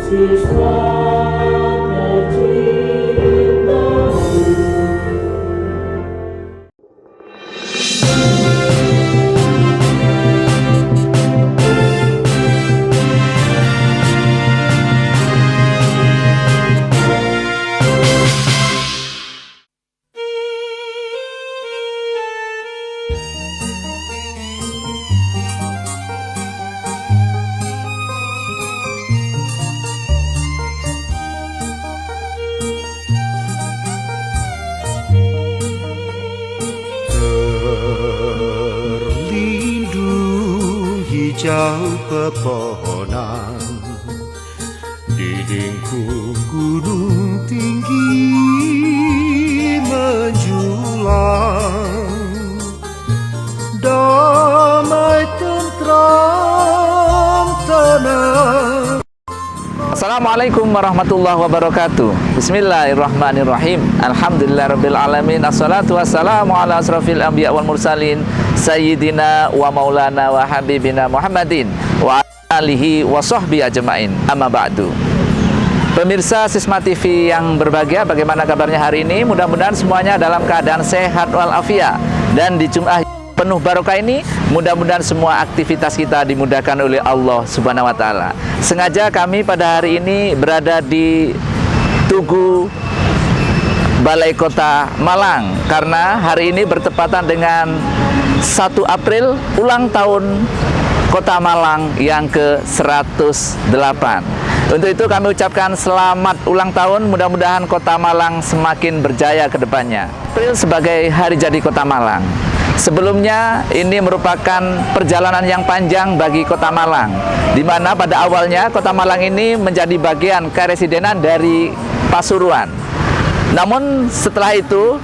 siswa tercinta. Terlindung hijau pepohonan, dindingku gunung tinggi menjulang, damai tentram tenang. Assalamualaikum warahmatullahi wabarakatuh. Bismillahirrahmanirrahim. Alhamdulillahirrabbilalamin. Assalatu wassalamu ala asrafil anbiya wal mursalin, Sayyidina wa maulana wa habibina Muhammadin wa alihi wa sahbihi ajma'in. Amma ba'du. Pemirsa Sisma TV yang berbahagia, bagaimana kabarnya hari ini? Mudah-mudahan semuanya dalam keadaan sehat walafiat. Dan di Jum'ah penuh barokah ini, mudah-mudahan semua aktivitas kita dimudahkan oleh Allah Subhanahu wa Ta'ala. Sengaja kami pada hari ini berada di Tugu Balai Kota Malang, karena hari ini bertepatan dengan 1 April, ulang tahun Kota Malang yang ke-108. Untuk itu kami ucapkan selamat ulang tahun, mudah-mudahan Kota Malang semakin berjaya ke depannya. April sebagai hari jadi Kota Malang. Sebelumnya ini merupakan perjalanan yang panjang bagi Kota Malang, di mana pada awalnya Kota Malang ini menjadi bagian keresidenan dari Pasuruan. Namun setelah itu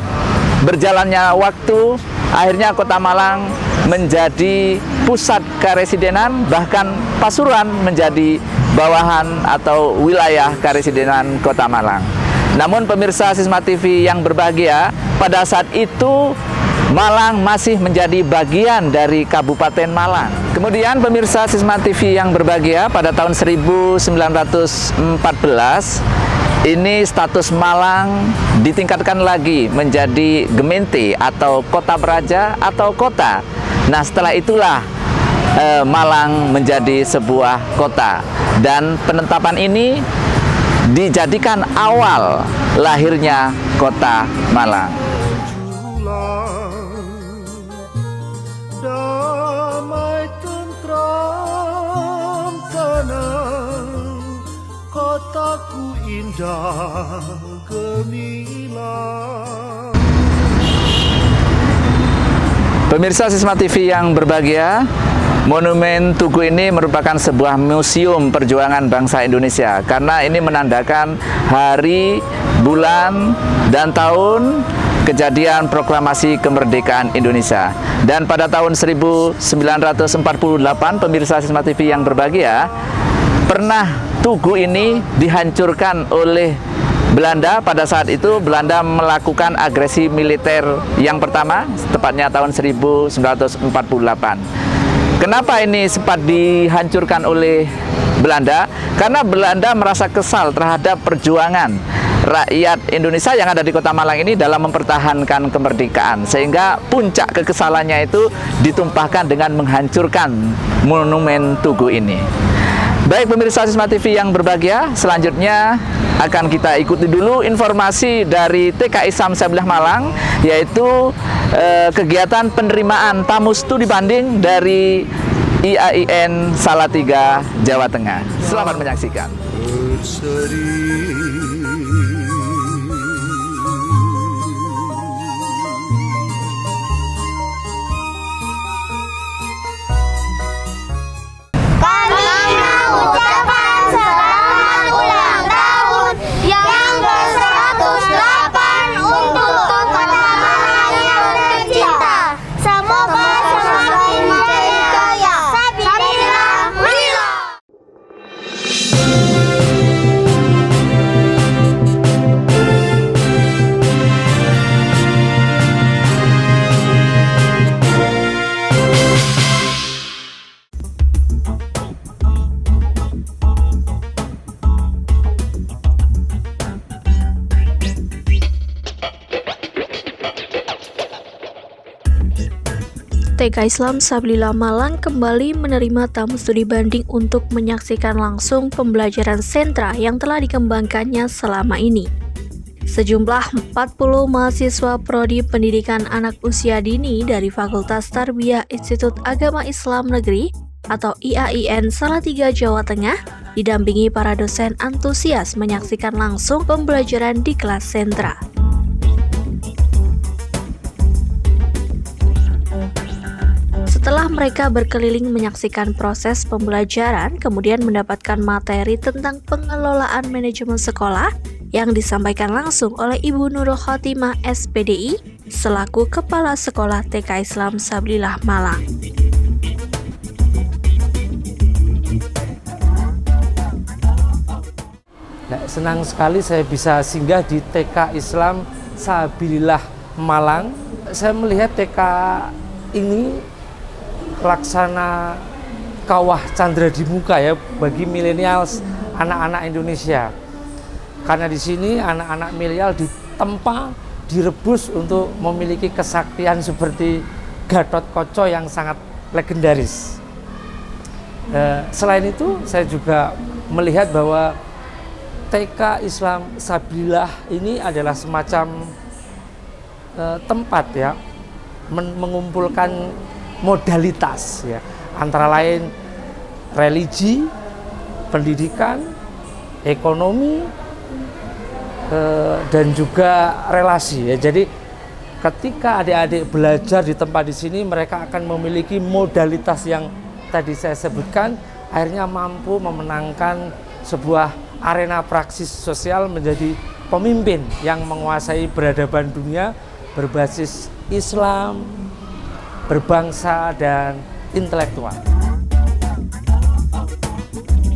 berjalannya waktu, akhirnya Kota Malang menjadi pusat keresidenan, bahkan Pasuruan menjadi bawahan atau wilayah keresidenan Kota Malang. Namun pemirsa Sisma TV yang berbahagia, pada saat itu Malang masih menjadi bagian dari Kabupaten Malang. Kemudian pemirsa Sisma TV yang berbahagia, pada tahun 1914 ini status Malang ditingkatkan lagi menjadi Gemeente atau kota beraja atau kota. Nah, setelah itulah Malang menjadi sebuah kota, dan penetapan ini dijadikan awal lahirnya Kota Malang. Damai tentram tenang, kotaku indah gemilang. Pemirsa Sisma TV yang berbahagia, Monumen Tugu ini merupakan sebuah museum perjuangan bangsa Indonesia, karena ini menandakan hari, bulan, dan tahun kejadian proklamasi kemerdekaan Indonesia. Dan pada tahun 1948, pemirsa Sisma TV yang berbahagia, pernah Tugu ini dihancurkan oleh Belanda. Pada saat itu Belanda melakukan agresi militer yang pertama, tepatnya tahun 1948. Kenapa ini sempat dihancurkan oleh Belanda? Karena Belanda merasa kesal terhadap perjuangan rakyat Indonesia yang ada di Kota Malang ini dalam mempertahankan kemerdekaan, sehingga puncak kekesalannya itu ditumpahkan dengan menghancurkan Monumen Tugu ini. Baik pemirsa Sisma TV yang berbahagia, selanjutnya akan kita ikuti dulu informasi dari TKI Samsabillah Malang, yaitu kegiatan penerimaan tamu studi banding dari IAIN Salatiga, Jawa Tengah. Selamat menyaksikan. TK Islam Sabilillah Malang kembali menerima tamu studi banding untuk menyaksikan langsung pembelajaran sentra yang telah dikembangkannya selama ini. Sejumlah 40 mahasiswa Prodi Pendidikan Anak Usia Dini dari Fakultas Tarbiyah Institut Agama Islam Negeri atau IAIN Salatiga Jawa Tengah didampingi para dosen antusias menyaksikan langsung pembelajaran di kelas sentra. Setelah mereka berkeliling menyaksikan proses pembelajaran, kemudian mendapatkan materi tentang pengelolaan manajemen sekolah yang disampaikan langsung oleh Ibu Nurul Khotimah SPDI selaku Kepala Sekolah TK Islam Sabilillah Malang. Nah, senang sekali saya bisa singgah di TK Islam Sabilillah Malang. Saya melihat TK ini laksana kawah candra di muka ya bagi milenials anak-anak Indonesia. Karena di sini anak-anak milenial ditempa, direbus untuk memiliki kesaktian seperti Gatot Kaca yang sangat legendaris. Selain itu, saya juga melihat bahwa TK Islam Sabilillah ini adalah semacam tempat ya mengumpulkan modalitas ya, antara lain religi, pendidikan, ekonomi, dan juga relasi ya. Jadi ketika adik-adik belajar di tempat di sini, mereka akan memiliki modalitas yang tadi saya sebutkan, akhirnya mampu memenangkan sebuah arena praksis sosial menjadi pemimpin yang menguasai peradaban dunia berbasis Islam, berbangsa, dan intelektual.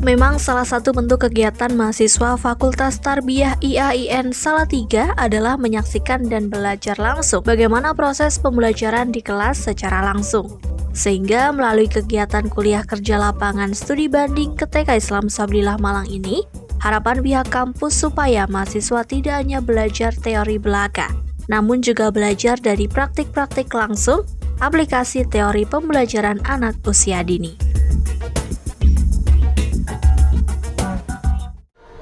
Memang salah satu bentuk kegiatan mahasiswa Fakultas Tarbiyah IAIN Salatiga adalah menyaksikan dan belajar langsung bagaimana proses pembelajaran di kelas secara langsung. Sehingga melalui kegiatan kuliah kerja lapangan studi banding ke TK Islam Sabilillah Malang ini, harapan pihak kampus supaya mahasiswa tidak hanya belajar teori belaka, namun juga belajar dari praktik-praktik langsung aplikasi teori pembelajaran anak usia dini.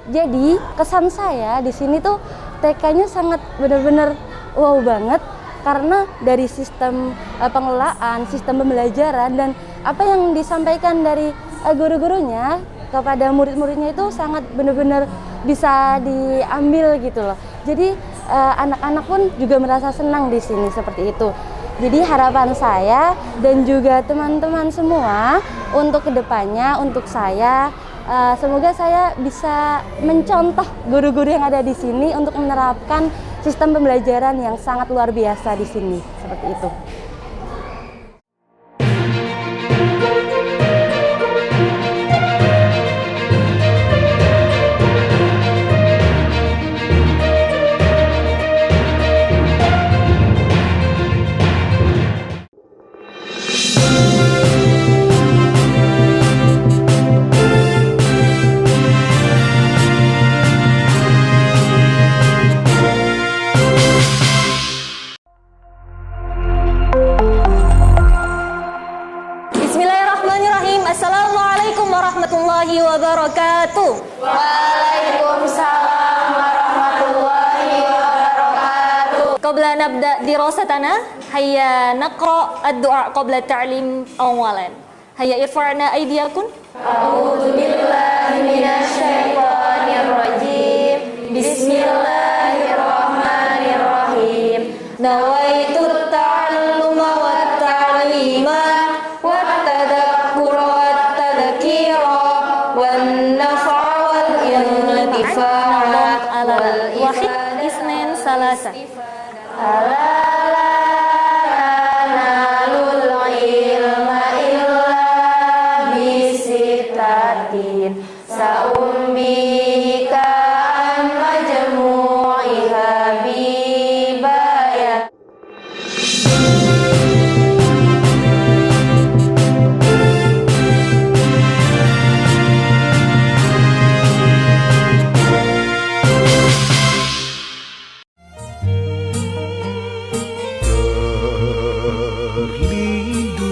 Jadi kesan saya di sini tuh TK-nya sangat benar-benar wow banget karena dari sistem pengelolaan, sistem pembelajaran dan apa yang disampaikan dari guru-gurunya kepada murid-muridnya itu sangat benar-benar bisa diambil gitu loh. Jadi anak-anak pun juga merasa senang di sini seperti itu. Jadi harapan saya dan juga teman-teman semua untuk kedepannya, untuk saya, semoga saya bisa mencontoh guru-guru yang ada di sini untuk menerapkan sistem pembelajaran yang sangat luar biasa di sini, seperti itu. Assalamualaikum warahmatullahi wabarakatuh. Waalaikumsalam warahmatullahi wabarakatuh. Qabla nabda dirasatana, hayya naqra ad-du'a qabla ta'lim awalan. Hayya irfa'na aydiyakum. A'udzu billahi minasy syaithanir rajim. Bismillahirrahmanirrahim. Nawaitu ta'alluma wat ta'lima wat tadakkura wat tadhkira wan naf'a wal intifa'a wal wahid isnin salasa. Sa'umbika an majmu'iha bibaya. Terlindung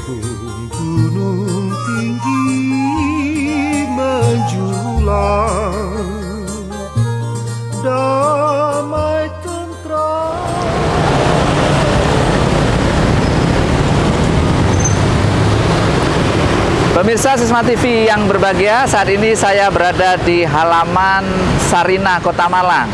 gunung tinggi menjulang, damai tentram. Pemirsa Sisma TV yang berbahagia, saat ini saya berada di halaman Sarinah, Kota Malang.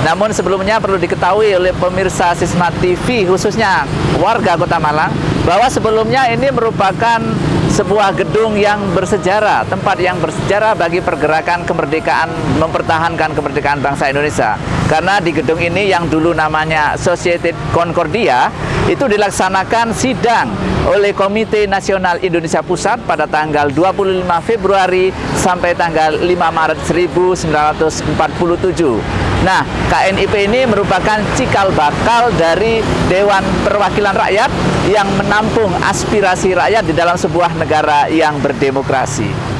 Namun sebelumnya perlu diketahui oleh pemirsa Sisma TV, khususnya warga Kota Malang, bahwa sebelumnya ini merupakan sebuah gedung yang bersejarah, tempat yang bersejarah bagi pergerakan kemerdekaan, mempertahankan kemerdekaan bangsa Indonesia. Karena di gedung ini yang dulu namanya Society Concordia, itu dilaksanakan sidang oleh Komite Nasional Indonesia Pusat pada tanggal 25 Februari sampai tanggal 5 Maret 1947. Nah, KNIP ini merupakan cikal bakal dari Dewan Perwakilan Rakyat yang menampung aspirasi rakyat di dalam sebuah negara yang berdemokrasi.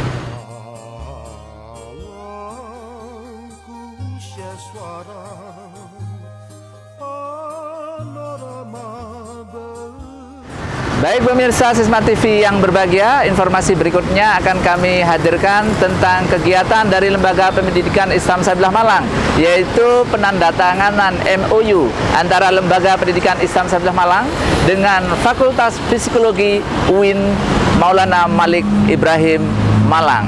Baik pemirsa Sisma TV yang berbahagia, informasi berikutnya akan kami hadirkan tentang kegiatan dari Lembaga Pendidikan Islam Sabilah Malang, yaitu penandatanganan MOU antara Lembaga Pendidikan Islam Sabilah Malang dengan Fakultas Psikologi UIN Maulana Malik Ibrahim Malang,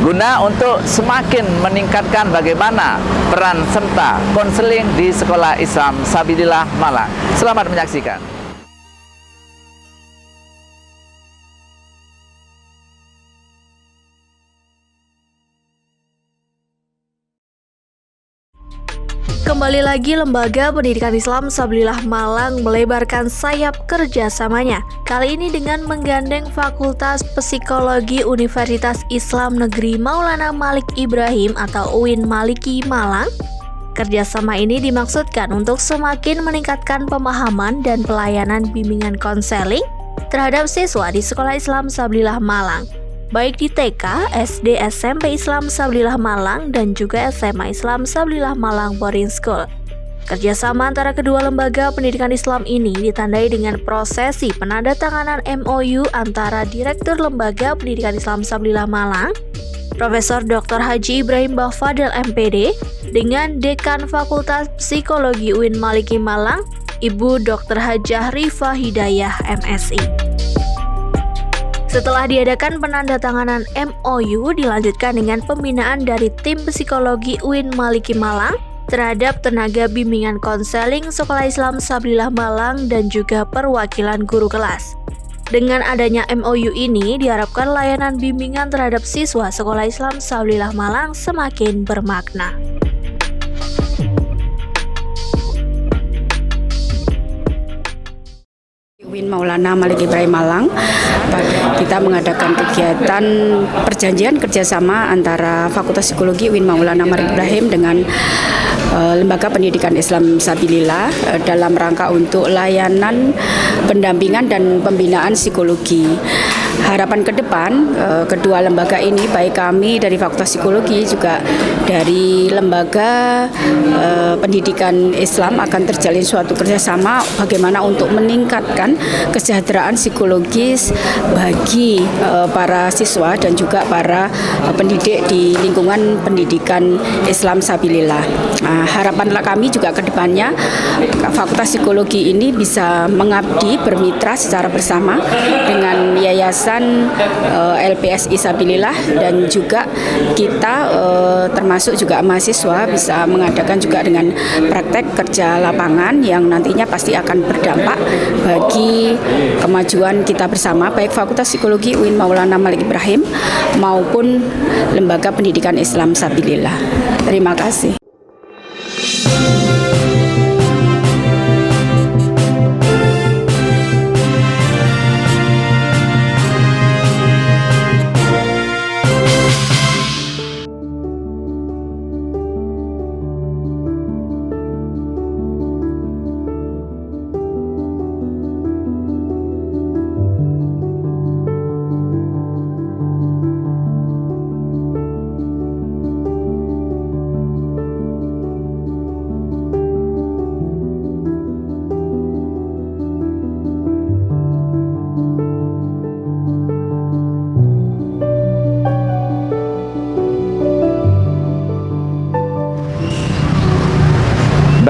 guna untuk semakin meningkatkan bagaimana peran serta konseling di Sekolah Islam Sabilillah Malang. Selamat menyaksikan. Kembali lagi, Lembaga Pendidikan Islam Sabilillah Malang melebarkan sayap kerjasamanya. Kali ini dengan menggandeng Fakultas Psikologi Universitas Islam Negeri Maulana Malik Ibrahim atau UIN Maliki Malang. Kerjasama ini dimaksudkan untuk semakin meningkatkan pemahaman dan pelayanan bimbingan konseling terhadap siswa di Sekolah Islam Sabilillah Malang, baik di TK, SD, SMP Islam Sabilillah Malang, dan juga SMA Islam Sabilillah Malang Boarding School. Kerjasama antara kedua lembaga pendidikan Islam ini ditandai dengan prosesi penandatanganan MOU antara Direktur Lembaga Pendidikan Islam Sabilillah Malang, Profesor Dr. Haji Ibrahim Bafadil MPD, dengan Dekan Fakultas Psikologi UIN Maliki Malang, Ibu Dr. Hajah Rifa Hidayah MSI. Setelah diadakan penandatanganan MOU, dilanjutkan dengan pembinaan dari tim psikologi UIN Maliki Malang terhadap tenaga bimbingan konseling Sekolah Islam Sabilillah Malang dan juga perwakilan guru kelas. Dengan adanya MOU ini, diharapkan layanan bimbingan terhadap siswa Sekolah Islam Sabilillah Malang semakin bermakna. UIN Maulana Malik Ibrahim Malang, kita mengadakan kegiatan perjanjian kerjasama antara Fakultas Psikologi UIN Maulana Malik Ibrahim dengan Lembaga Pendidikan Islam Sabilillah dalam rangka untuk layanan pendampingan dan pembinaan psikologi. Harapan ke depan kedua lembaga ini, baik kami dari Fakultas Psikologi juga dari Lembaga Pendidikan Islam, akan terjalin suatu kerjasama bagaimana untuk meningkatkan kesejahteraan psikologis bagi para siswa dan juga para pendidik di lingkungan pendidikan Islam Sabilillah. Harapan kami juga ke depannya Fakultas Psikologi ini bisa mengabdi bermitra secara bersama dengan Yayasan LPSI Sabilillah, dan juga kita termasuk juga mahasiswa bisa mengadakan juga dengan praktek kerja lapangan yang nantinya pasti akan berdampak bagi kemajuan kita bersama, baik Fakultas Psikologi UIN Maulana Malik Ibrahim maupun Lembaga Pendidikan Islam Sabilillah. Terima kasih.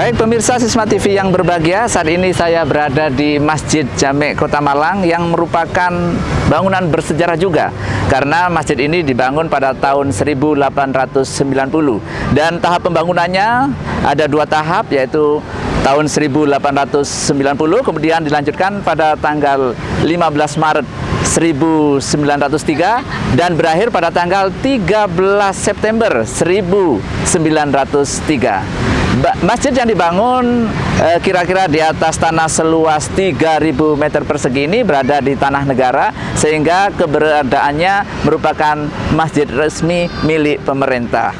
Baik pemirsa Sisma TV yang berbahagia, saat ini saya berada di Masjid Jami' Kota Malang yang merupakan bangunan bersejarah juga, karena masjid ini dibangun pada tahun 1890 dan tahap pembangunannya ada 2 tahap, yaitu tahun 1890 kemudian dilanjutkan pada tanggal 15 Maret 1903 dan berakhir pada tanggal 13 September 1903. Masjid yang dibangun kira-kira di atas tanah seluas 3.000 meter persegi ini berada di tanah negara, sehingga keberadaannya merupakan masjid resmi milik pemerintah.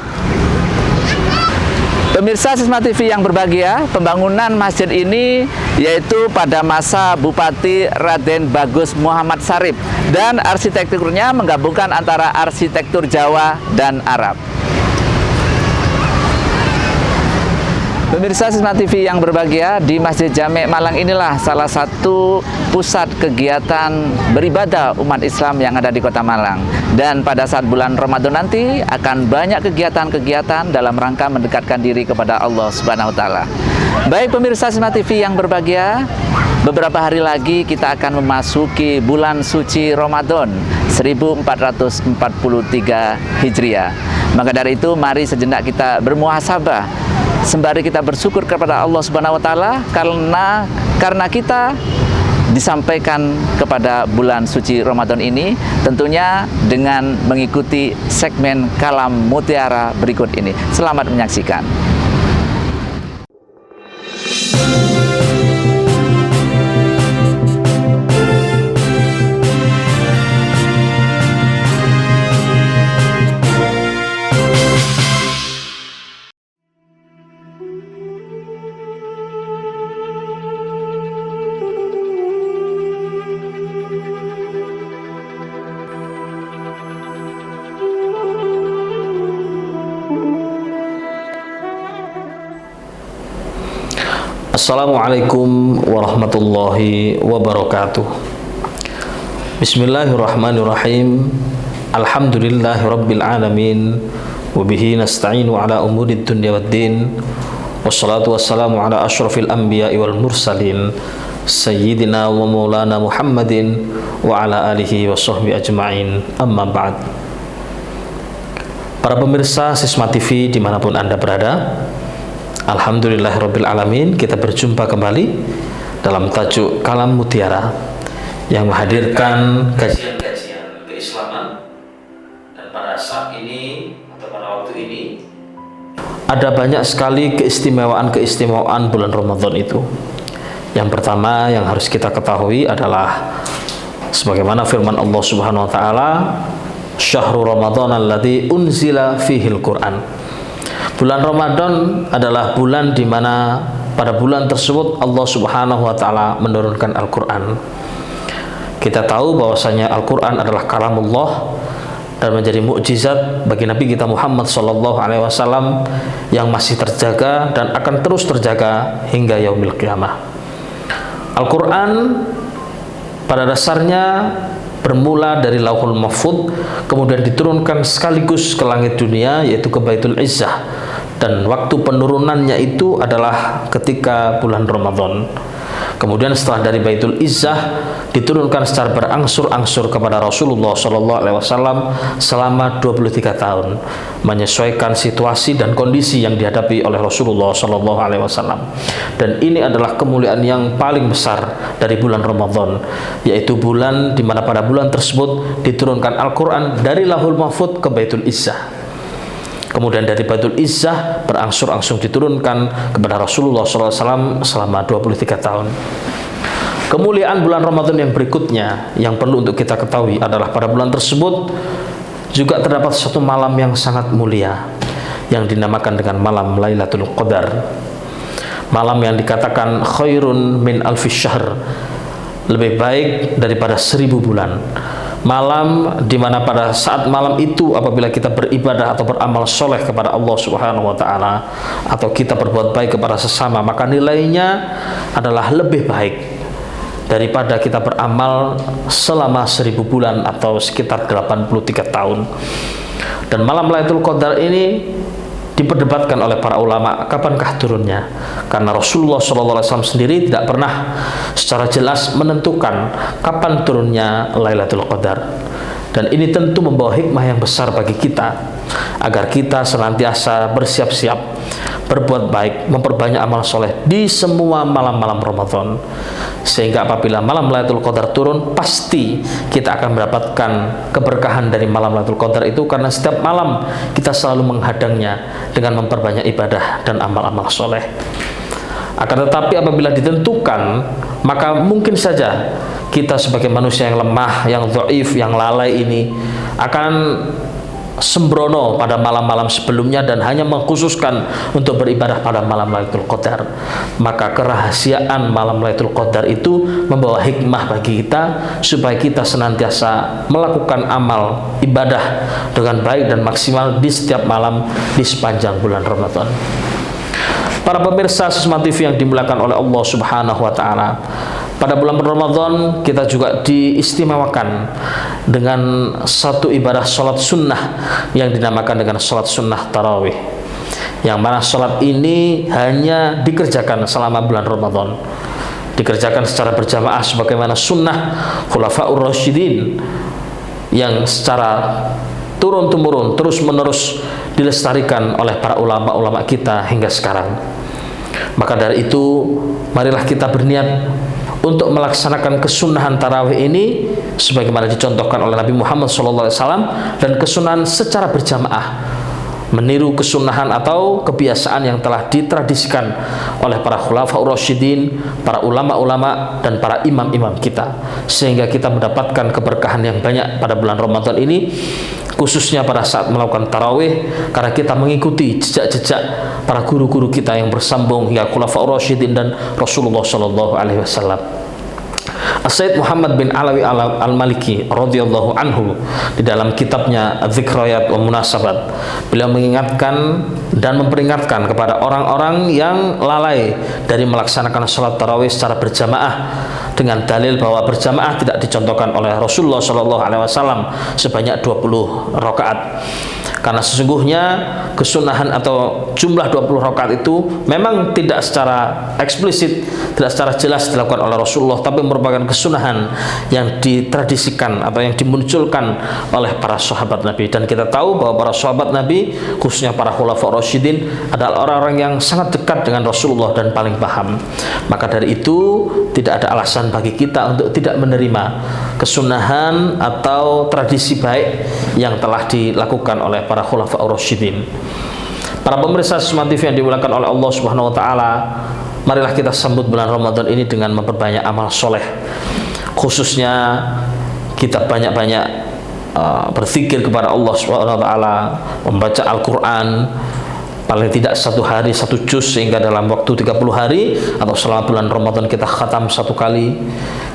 Pemirsa Sisma TV yang berbahagia, pembangunan masjid ini yaitu pada masa Bupati Raden Bagus Muhammad Sarip, dan arsitekturnya menggabungkan antara arsitektur Jawa dan Arab. Pemirsa Sisma TV yang berbahagia, di Masjid Jami' Malang inilah salah satu pusat kegiatan beribadah umat Islam yang ada di Kota Malang. Dan pada saat bulan Ramadan nanti akan banyak kegiatan-kegiatan dalam rangka mendekatkan diri kepada Allah Subhanahu wa taala. Baik pemirsa Sisma TV yang berbahagia, beberapa hari lagi kita akan memasuki bulan suci Ramadan 1443 Hijriah. Maka dari itu mari sejenak kita bermuhasabah, sembari kita bersyukur kepada Allah Subhanahu wa taala karena kita disampaikan kepada bulan suci Ramadan ini, tentunya dengan mengikuti segmen Kalam Mutiara berikut ini. Selamat menyaksikan. Assalamualaikum warahmatullahi wabarakatuh. Bismillahirrahmanirrahim. Alhamdulillahi rabbil alamin. Wabihi nasta'inu ala umuri dunya waddin. Wassalatu wassalamu ala ashrafil anbiya'i wal mursalin, Sayyidina wa maulana Muhammadin wa ala alihi wa sahbihi ajma'in. Amma ba'd. Para pemirsa Sisma TV dimanapun Anda berada, Alhamdulillahirabbil alamin, kita berjumpa kembali dalam tajuk Kalam Mutiara yang menghadirkan kajian-kajian keislaman. Dan pada saat ini atau pada waktu ini ada banyak sekali keistimewaan bulan Ramadan itu. Yang pertama yang harus kita ketahui adalah sebagaimana firman Allah Subhanahu wa taala, "Syahrul Ramadan alladzi unzila fihil Qur'an." Bulan Ramadan adalah bulan di mana pada bulan tersebut Allah Subhanahu wa taala menurunkan Al-Qur'an. Kita tahu bahwasanya Al-Qur'an adalah kalamullah dan menjadi mukjizat bagi Nabi kita Muhammad sallallahu alaihi wasallam yang masih terjaga dan akan terus terjaga hingga yaumil qiyamah. Al-Qur'an pada dasarnya bermula dari Lauhul Mahfuz, kemudian diturunkan sekaligus ke langit dunia, yaitu ke Baitul Izzah, dan waktu penurunannya itu adalah ketika bulan Ramadan. Kemudian setelah dari Baitul Izzah diturunkan secara berangsur-angsur kepada Rasulullah SAW selama 23 tahun, menyesuaikan situasi dan kondisi yang dihadapi oleh Rasulullah SAW. Dan ini adalah kemuliaan yang paling besar dari bulan Ramadan, yaitu bulan di mana pada bulan tersebut diturunkan Al-Quran dari Lauhul Mahfuz ke Baitul Izzah. Kemudian dari Baitul Izzah berangsur-angsur diturunkan kepada Rasulullah SAW selama 23 tahun. Kemuliaan bulan Ramadan yang berikutnya yang perlu untuk kita ketahui adalah pada bulan tersebut juga terdapat satu malam yang sangat mulia yang dinamakan dengan malam Lailatul Qadar. Malam yang dikatakan khairun min alfi syahr, lebih baik daripada 1000 bulan. Malam di mana pada saat malam itu apabila kita beribadah atau beramal soleh kepada Allah Subhanahu wa taala atau kita berbuat baik kepada sesama, maka nilainya adalah lebih baik daripada kita beramal selama 1000 bulan atau sekitar 83 tahun. Dan malam Lailatul Qadar ini diperdebatkan oleh para ulama kapankah turunnya, karena Rasulullah SAW sendiri tidak pernah secara jelas menentukan kapan turunnya Lailatul Qadar. Dan ini tentu membawa hikmah yang besar bagi kita, agar kita senantiasa bersiap-siap berbuat baik, memperbanyak amal soleh di semua malam-malam Ramadan, sehingga apabila malam Lailatul Qadar turun, pasti kita akan mendapatkan keberkahan dari malam Lailatul Qadar itu, karena setiap malam kita selalu menghadangnya dengan memperbanyak ibadah dan amal-amal soleh. Akan tetapi apabila ditentukan, maka mungkin saja kita sebagai manusia yang lemah, yang dhaif, yang lalai ini akan sembrono pada malam-malam sebelumnya dan hanya mengkhususkan untuk beribadah pada malam Lailatul Qadar. Maka kerahasiaan malam Lailatul Qadar itu membawa hikmah bagi kita, supaya kita senantiasa melakukan amal ibadah dengan baik dan maksimal di setiap malam di sepanjang bulan Ramadan. Para pemirsa Sesma TV yang dimuliakan oleh Allah Subhanahu wa taala, pada bulan Ramadan kita juga diistimewakan dengan satu ibadah sholat sunnah yang dinamakan dengan sholat sunnah tarawih, yang mana sholat ini hanya dikerjakan selama bulan Ramadan, dikerjakan secara berjamaah sebagaimana sunnah Khulafaur Rasyidin yang secara turun-temurun terus-menerus dilestarikan oleh para ulama-ulama kita hingga sekarang. Maka dari itu, marilah kita berniat untuk melaksanakan kesunahan tarawih ini sebagaimana dicontohkan oleh Nabi Muhammad SAW, dan kesunahan secara berjamaah, meniru kesunahan atau kebiasaan yang telah ditradisikan oleh para khulafaur rasyidin, para ulama-ulama dan para imam-imam kita, sehingga kita mendapatkan keberkahan yang banyak pada bulan Ramadan ini, khususnya pada saat melakukan tarawih, karena kita mengikuti jejak-jejak para guru-guru kita yang bersambung hingga khulafaur rasyidin dan Rasulullah SAW. As-Sayyid Muhammad bin Alawi Al-Maliki radhiyallahu anhu di dalam kitabnya Dzikrayat wa Munasabat, beliau mengingatkan dan memperingatkan kepada orang-orang yang lalai dari melaksanakan sholat tarawih secara berjamaah, dengan dalil bahwa berjamaah tidak dicontohkan oleh Rasulullah SAW sebanyak 20 rakaat. Karena sesungguhnya kesunahan atau jumlah 20 rakaat itu memang tidak secara eksplisit, tidak secara jelas dilakukan oleh Rasulullah, tapi merupakan kesunahan yang ditradisikan atau yang dimunculkan oleh para sahabat Nabi. Dan kita tahu bahwa para sahabat Nabi, khususnya para khulafaur rasyidin, adalah orang-orang yang sangat dekat dengan Rasulullah dan paling paham. Maka dari itu tidak ada alasan bagi kita untuk tidak menerima kesunahan atau tradisi baik yang telah dilakukan oleh para khulafaur rasyidin. Para pemirsa Sesma TV yang dimuliakan oleh Allah Subhanahu wa taala, marilah kita sambut bulan Ramadan ini dengan memperbanyak amal soleh. Khususnya kita banyak-banyak berzikir kepada Allah Subhanahu wa taala, membaca Al-Qur'an, paling tidak satu hari satu juz, sehingga dalam waktu 30 hari atau selama bulan Ramadan kita khatam satu kali.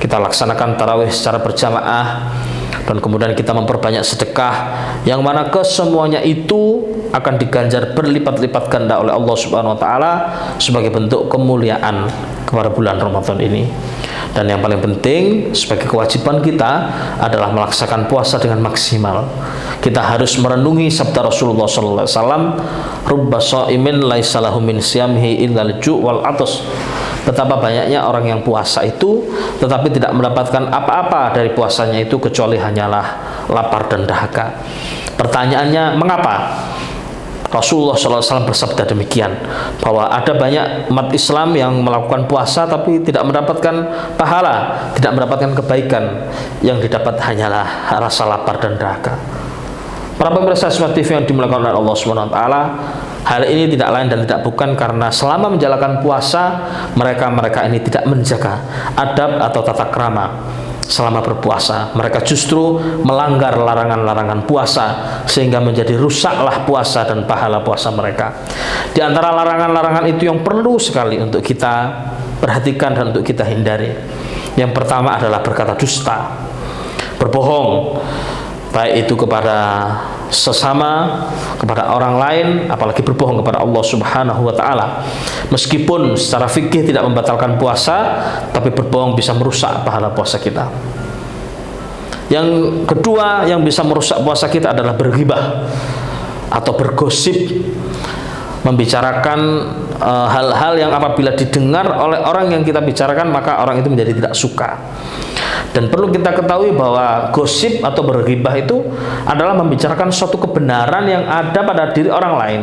Kita laksanakan tarawih secara berjamaah, dan kemudian kita memperbanyak sedekah, yang mana kesemuanya itu akan diganjar berlipat-lipat ganda oleh Allah Subhanahu wa taala sebagai bentuk kemuliaan kepada bulan Ramadan ini. Dan yang paling penting sebagai kewajiban kita adalah melaksanakan puasa dengan maksimal. Kita harus merenungi sabda Rasulullah SAW, "Rubba shaimin laisa lahu min siyamihi illal ju' wal atas." Betapa banyaknya orang yang puasa itu tetapi tidak mendapatkan apa-apa dari puasanya itu kecuali hanyalah lapar dan dahaga. Pertanyaannya, mengapa? Rasulullah SAW bersabda demikian, bahwa ada banyak umat Islam yang melakukan puasa tapi tidak mendapatkan pahala, tidak mendapatkan kebaikan, yang didapat hanyalah rasa lapar dan dahaga. Para pemirsa Sesma TV yang dimuliakan oleh Allah Subhanahu wa taala, hal ini tidak lain dan tidak bukan karena selama menjalankan puasa mereka ini tidak menjaga adab atau tata krama. Selama berpuasa mereka justru melanggar larangan-larangan puasa, sehingga menjadi rusaklah puasa dan pahala puasa mereka. Di antara larangan-larangan itu yang perlu sekali untuk kita perhatikan dan untuk kita hindari, yang pertama adalah berkata dusta, berbohong, baik itu kepada sesama, kepada orang lain, apalagi berbohong kepada Allah Subhanahu wa taala. Meskipun secara fikih tidak membatalkan puasa, tapi berbohong bisa merusak pahala puasa kita. Yang kedua yang bisa merusak puasa kita adalah berghibah atau bergosip. membicarakan hal-hal yang apabila didengar oleh orang yang kita bicarakan maka orang itu menjadi tidak suka. Dan perlu kita ketahui bahwa gosip atau berghibah itu adalah membicarakan suatu kebenaran yang ada pada diri orang lain.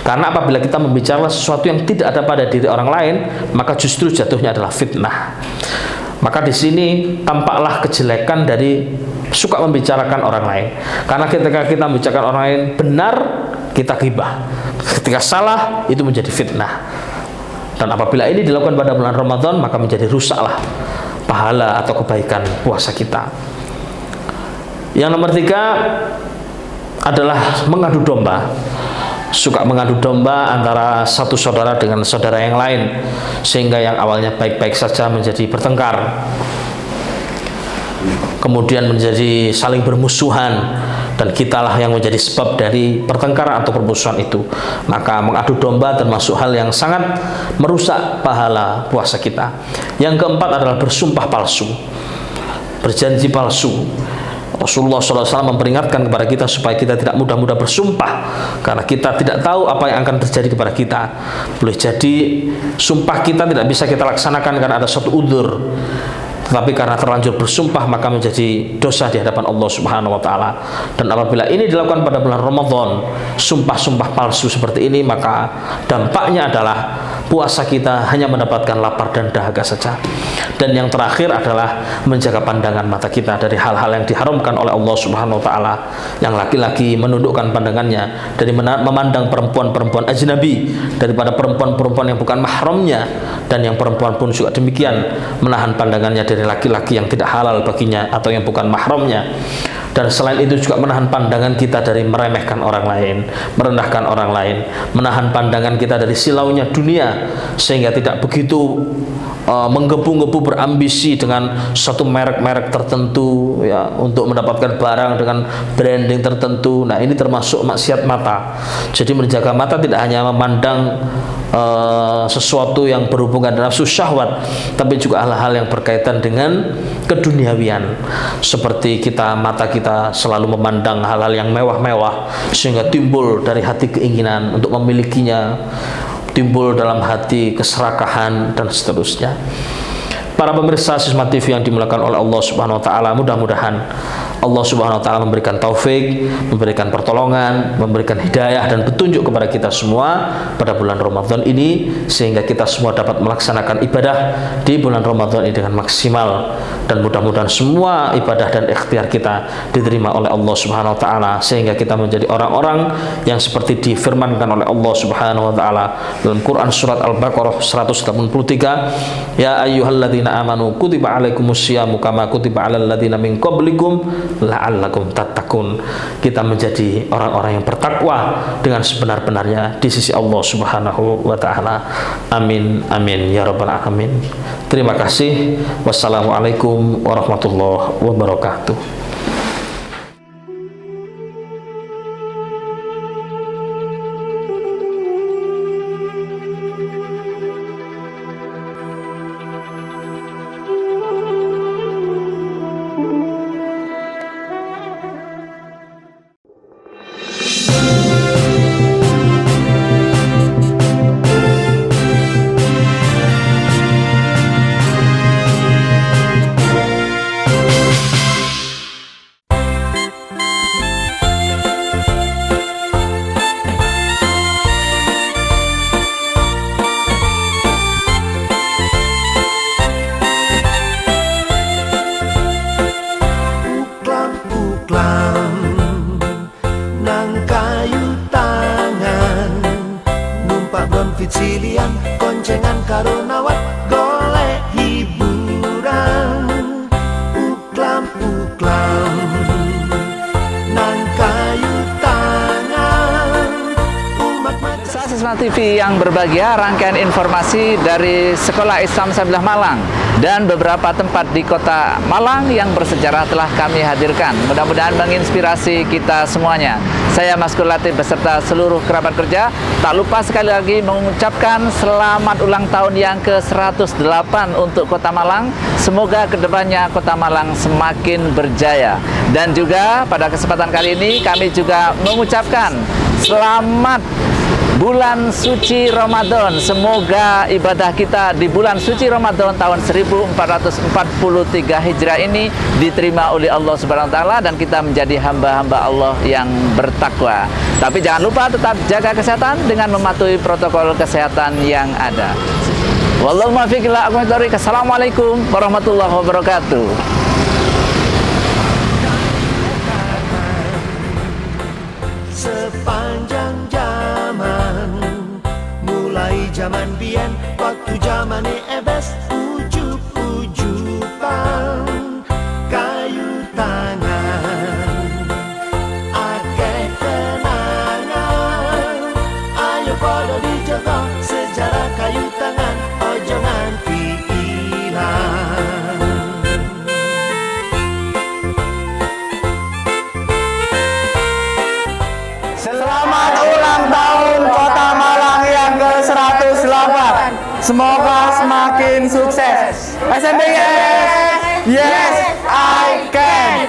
Karena apabila kita membicarakan sesuatu yang tidak ada pada diri orang lain, maka justru jatuhnya adalah fitnah. Maka di sini tampaklah kejelekan dari suka membicarakan orang lain. Karena ketika kita membicarakan orang lain benar, kita ghibah. Ketika salah, itu menjadi fitnah. Dan apabila ini dilakukan pada bulan Ramadan, maka menjadi rusaklah pahala atau kebaikan puasa kita. Yang nomor 3 adalah mengadu domba. Suka mengadu domba antara satu saudara dengan saudara yang lain, sehingga yang awalnya baik-baik saja menjadi bertengkar, kemudian menjadi saling bermusuhan, dan kitalah yang menjadi sebab dari pertengkaran atau permusuhan itu. Maka mengadu domba termasuk hal yang sangat merusak pahala puasa kita. Yang keempat adalah bersumpah palsu, berjanji palsu. Rasulullah SAW memperingatkan kepada kita supaya kita tidak mudah-mudah bersumpah, karena kita tidak tahu apa yang akan terjadi kepada kita. Boleh jadi sumpah kita tidak bisa kita laksanakan karena ada suatu udzur, tetapi karena terlanjur bersumpah maka menjadi dosa di hadapan Allah Subhanahu wa taala. Dan apabila ini dilakukan pada bulan Ramadan, sumpah-sumpah palsu seperti ini, maka dampaknya adalah puasa kita hanya mendapatkan lapar dan dahaga saja. Dan yang terakhir adalah menjaga pandangan mata kita dari hal-hal yang diharamkan oleh Allah Subhanahu wa taala. Yang laki-laki menundukkan pandangannya dari memandang perempuan-perempuan ajnabi daripada perempuan-perempuan yang bukan mahramnya, dan yang perempuan pun juga demikian, menahan pandangannya dari laki-laki yang tidak halal baginya atau yang bukan mahramnya. Dan selain itu juga menahan pandangan kita dari meremehkan orang lain, merendahkan orang lain, menahan pandangan kita dari silaunya dunia, sehingga tidak begitu menggebu-gebu berambisi dengan satu merek-merek tertentu ya, untuk mendapatkan barang dengan branding tertentu. Nah, ini termasuk maksiat mata. Jadi menjaga mata tidak hanya memandang sesuatu yang berhubungan dengan nafsu syahwat, tapi juga hal-hal yang berkaitan dengan keduniawian, seperti mata kita selalu memandang hal-hal yang mewah-mewah sehingga timbul dari hati keinginan untuk memilikinya, timbul dalam hati keserakahan dan seterusnya. Para pemirsa Sisma TV yang dimuliakan oleh Allah Subhanahu wa taala, mudah-mudahan Allah Subhanahu wa taala memberikan taufik, memberikan pertolongan, memberikan hidayah dan petunjuk kepada kita semua pada bulan Ramadan ini, sehingga kita semua dapat melaksanakan ibadah di bulan Ramadan ini dengan maksimal, dan mudah-mudahan semua ibadah dan ikhtiar kita diterima oleh Allah Subhanahu wa taala, sehingga kita menjadi orang-orang yang seperti difirmankan oleh Allah Subhanahu wa taala dalam Quran surat Al-Baqarah 183, ya ayyuhalladzina amanu kutiba alaikumusyiyamu kama kutiba alal ladzina min qablikum la'allakum tattaqun. Kita menjadi orang-orang yang bertakwa dengan sebenar-benarnya di sisi Allah Subhanahu wa taala. Amin amin ya rabbal alamin. Terima kasih. Wassalamualaikum warahmatullahi wabarakatuh. Silian koncengan karo nawat golek hiburan, uklam nang kayu tangan umat Sisma TV yang berbahagia, rangkaian informasi dari Sekolah Islam Sabilah Malang dan beberapa tempat di kota Malang yang bersejarah telah kami hadirkan. Mudah-mudahan menginspirasi kita semuanya. Saya Mas Latif beserta seluruh kerabat kerja tak lupa sekali lagi mengucapkan selamat ulang tahun yang ke-108 untuk Kota Malang. Semoga kedepannya Kota Malang semakin berjaya. Dan juga pada kesempatan kali ini kami juga mengucapkan selamat bulan suci Ramadan. Semoga ibadah kita di bulan suci Ramadan tahun 1443 Hijrah ini diterima oleh Allah Subhanahu wa taala dan kita menjadi hamba-hamba Allah yang bertakwa. Tapi jangan lupa tetap jaga kesehatan dengan mematuhi protokol kesehatan yang ada. Wallahu muwaffiq ila aqwamit thoriq. Assalamualaikum warahmatullahi wabarakatuh. Sepanjang zaman, mulai zaman biyen, waktu zaman ebes, ujup-ujupan, kayu tangan, akeh kenangan. Ayo podo dijogo sejarah kayu tangan, ojo nganti ilang. Selamat ulang tahun Kota Malang yang ke-108. Semoga semakin sukses. SMBY, yes I can.